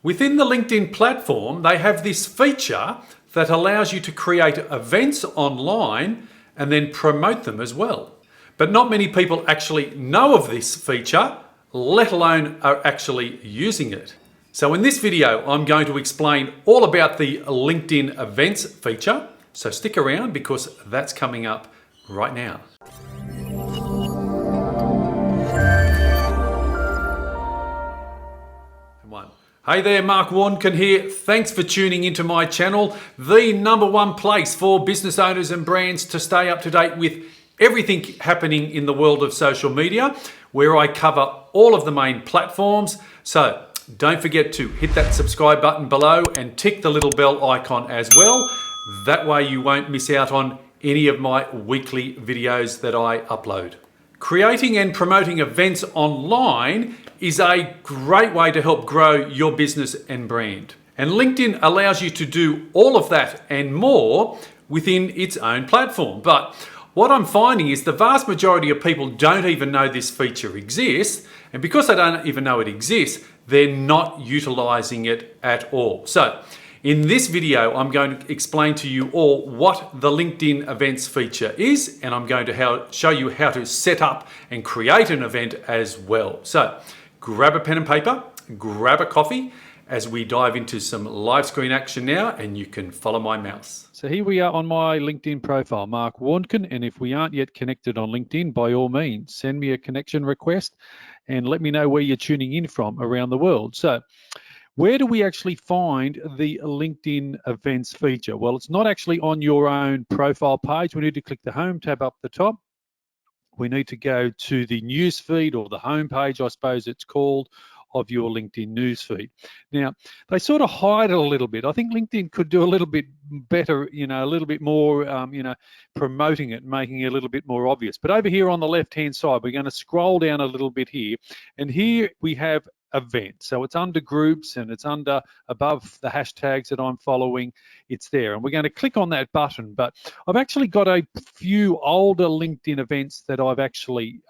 Within the LinkedIn platform, they have this feature that allows you to create events online and then promote them as well. But not many people actually know of this feature, let alone are actually using it. So in this video, I'm going to explain all about the LinkedIn events feature. So stick around because that's coming up right now. Hey there, Mark Warnken here. Thanks for tuning into my channel, the #1 place for business owners and brands to stay up to date with everything happening in the world of social media, where I cover all of the main platforms. So don't forget to hit that subscribe button below and tick the little bell icon as well. That way you won't miss out on any of my weekly videos that I upload. Creating and promoting events online is a great way to help grow your business and brand. And LinkedIn allows you to do all of that and more within its own platform. But what I'm finding is the vast majority of people don't even know this feature exists. And because they don't even know it exists, they're not utilizing it at all. So in this video, I'm going to explain to you all what the LinkedIn events feature is, and I'm going to show you how to set up and create an event as well. So grab a pen and paper, grab a coffee as we dive into some live screen action now, and you can follow my mouse. So here we are on my LinkedIn profile, Mark Warnken, and if we aren't yet connected on LinkedIn, by all means, send me a connection request and let me know where you're tuning in from around the world. So where do we actually find the LinkedIn events feature? Well, it's not actually on your own profile page. We need to click the home tab up the top. We need to go to the news feed, or the home page, I suppose it's called, of your LinkedIn news feed. Now, they sort of hide it a little bit. I think LinkedIn could do a little bit better, a little bit more, promoting it, making it a little bit more obvious. But over here on the left-hand side, we're going to scroll down a little bit here, and here we have events. So it's under groups and it's above the hashtags that I'm following. It's there, and we're going to click on that button. But I've actually got a few older LinkedIn events that I've actually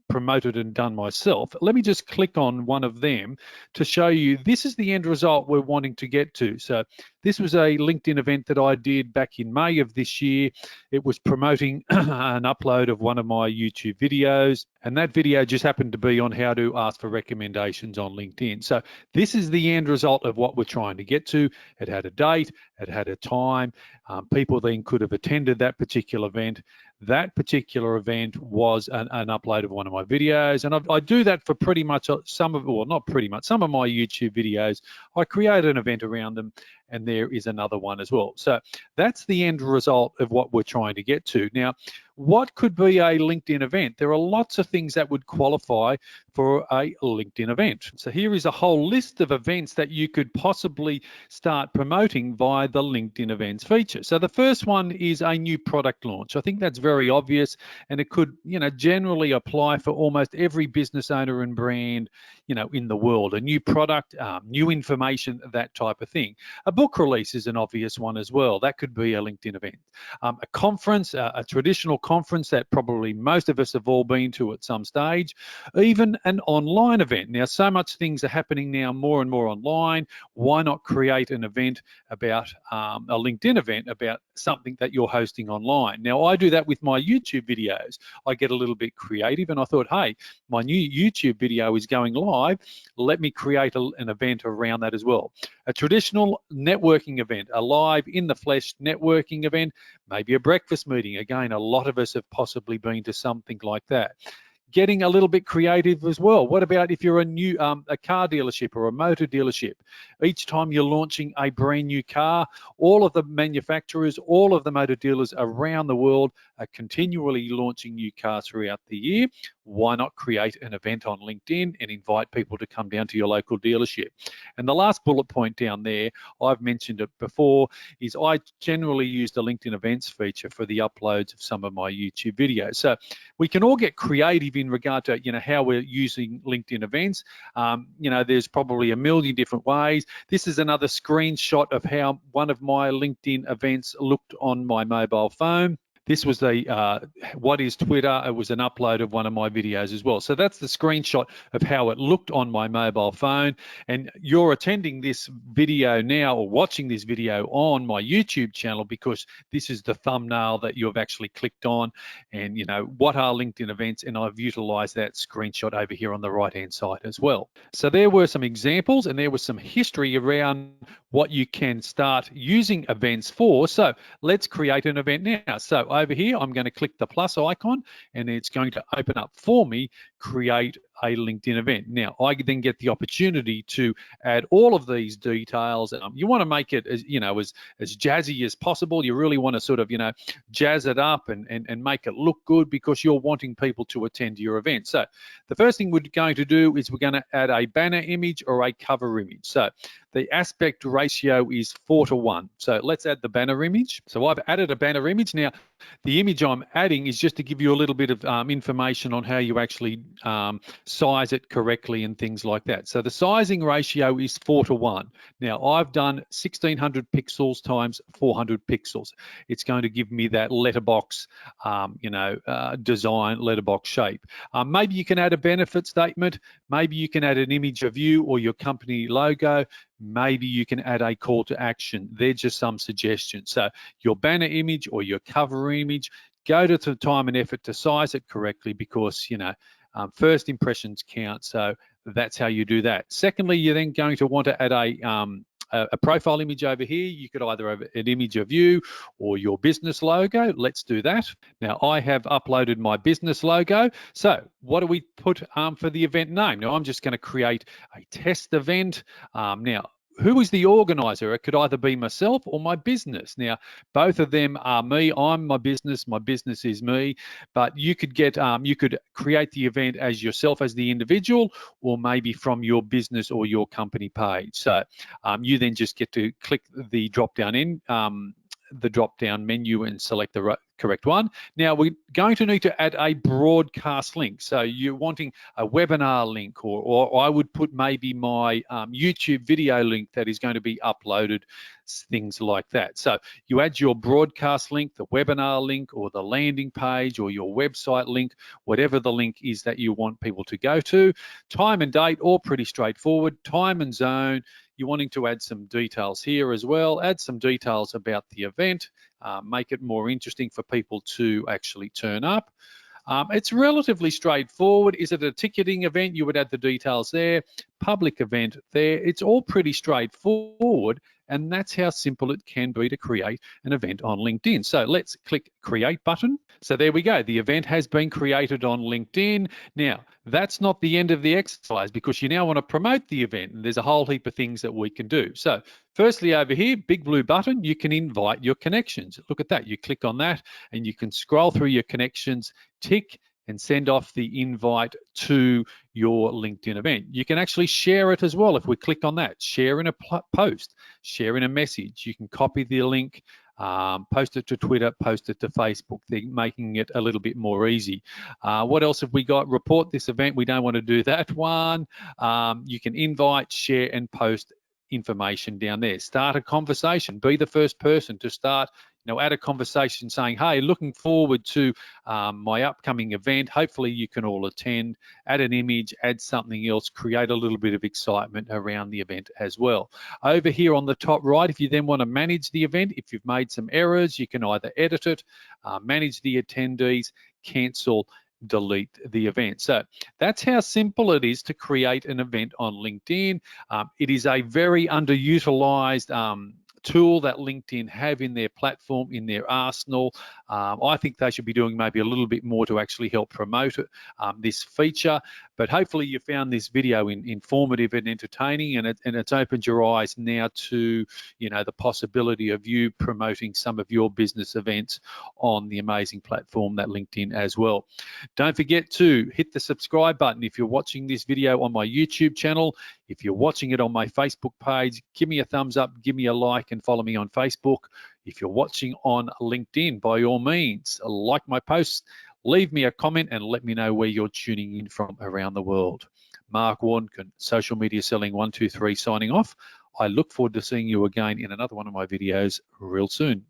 promoted and done myself. Let me just click on one of them to show you this is the end result we're wanting to get to. So this was a LinkedIn event that I did back in May of this year. It was promoting an upload of one of my YouTube videos, and that video just happened to be on how to ask for recommendations on LinkedIn. So this is the end result of what we're trying to get to. It had a date, it had a time. People then could have attended that particular event. That particular event was an upload of one of my videos, and I do that for pretty much some of my YouTube videos. I create an event around them, and there is another one as well. So that's the end result of what we're trying to get to. Now, what could be a LinkedIn event? There are lots of things that would qualify for a LinkedIn event. So here is a whole list of events that you could possibly start promoting via the LinkedIn events feature. So the first one is a new product launch. I think that's very obvious, and it could, generally apply for almost every business owner and brand, in the world. A new product, new information, that type of thing. A book release is an obvious one as well. That could be a LinkedIn event. A conference, a traditional conference that probably most of us have all been to at some stage. Even an online event. Now, so much things are happening now more and more online. Why not create an event about a LinkedIn event about something that you're hosting online? Now, I do that with my YouTube videos. I get a little bit creative, and I thought, hey, my new YouTube video is going live. Let me create an event around that as well. A traditional networking event, a live in the flesh networking event, maybe a breakfast meeting. Again, a lot of us have possibly been to something like that. Getting a little bit creative as well. What about if you're a car dealership or a motor dealership? Each time you're launching a brand new car, all of the manufacturers, all of the motor dealers around the world are continually launching new cars throughout the year. Why not create an event on LinkedIn and invite people to come down to your local dealership? And the last bullet point down there, I've mentioned it before, is I generally use the LinkedIn events feature for the uploads of some of my YouTube videos. So we can all get creative in regard to how we're using LinkedIn events. There's probably a million different ways. This is another screenshot of how one of my LinkedIn events looked on my mobile phone. This was a what is Twitter? It was an upload of one of my videos as well. So that's the screenshot of how it looked on my mobile phone. And you're attending this video now or watching this video on my YouTube channel because this is the thumbnail that you've actually clicked on. And you know, what are LinkedIn events? And I've utilized that screenshot over here on the right-hand side as well. So there were some examples and there was some history around what you can start using events for. So let's create an event now. So over here, I'm going to click the plus icon and it's going to open up for me, create a LinkedIn event. Now, I then get the opportunity to add all of these details. You want to make it as, you know, as jazzy as possible. You really want to sort of, you know, jazz it up and make it look good because you're wanting people to attend your event. So the first thing we're going to do is we're going to add a banner image or a cover image. So the aspect ratio is 4:1. So let's add the banner image. So I've added a banner image. Now, the image I'm adding is just to give you a little bit of information on how you actually size it correctly and things like that. So the sizing ratio is 4:1. Now I've done 1600 pixels times 400 pixels. It's going to give me that letterbox, design, letterbox shape. Maybe you can add a benefit statement. Maybe you can add an image of you or your company logo. Maybe you can add a call to action. They're just some suggestions. So your banner image or your cover image, go to the time and effort to size it correctly because, you know, first impressions count. So that's how you do that. Secondly, you're then going to want to add a profile image over here. You could either have an image of you or your business logo. Let's do that. Now I have uploaded my business logo. So what do we put for the event name? Now I'm just going to create a test event. Now, who is the organizer? It could either be myself or my business. Now, both of them are me. I'm my business is me. But you could get, you could create the event as yourself as the individual, or maybe from your business or your company page. So you then just get to click the drop-down menu and select the correct one. Now we're going to need to add a broadcast link. So you're wanting a webinar link, or I would put maybe my YouTube video link that is going to be uploaded, things like that. So you add your broadcast link, the webinar link, or the landing page, or your website link, whatever the link is that you want people to go to. Time and date, all pretty straightforward. Time and zone, you're wanting to add some details here as well. Add some details about the event, make it more interesting for people to actually turn up. It's relatively straightforward. Is it a ticketing event? You would add the details there. Public event there. It's all pretty straightforward, and that's how simple it can be to create an event on LinkedIn. So let's click Create button. So there we go. The event has been created on LinkedIn. Now, that's not the end of the exercise because you now want to promote the event, and there's a whole heap of things that we can do. So firstly, over here, big blue button, you can invite your connections. Look at that. You click on that and you can scroll through your connections, tick, and send off the invite to your LinkedIn event. You can actually share it as well. If we click on that, share in a post, share in a message. You can copy the link, post it to Twitter, post it to Facebook. They're making it a little bit more easy. What else have we got? Report this event. We don't want to do that one. You can invite, share, and post information down there. Start a conversation. Be the first person to start, add a conversation saying, hey, looking forward to my upcoming event. Hopefully you can all attend. Add an image, add something else, create a little bit of excitement around the event as well. Over here on the top right, if you then want to manage the event, if you've made some errors, you can either edit it, manage the attendees, cancel, delete the event. So that's how simple it is to create an event on LinkedIn. It is a very underutilized tool that LinkedIn have in their platform, in their arsenal. I think they should be doing maybe a little bit more to actually help promote this feature. But hopefully you found this video informative and entertaining, and it's opened your eyes now to the possibility of you promoting some of your business events on the amazing platform that LinkedIn as well. Don't forget to hit the subscribe button if you're watching this video on my YouTube channel. If you're watching it on my Facebook page, give me a thumbs up, give me a like, and follow me on Facebook. If you're watching on LinkedIn, by all means, like my posts, leave me a comment and let me know where you're tuning in from around the world. Mark Warnken, Social Media Selling 123 signing off. I look forward to seeing you again in another one of my videos real soon.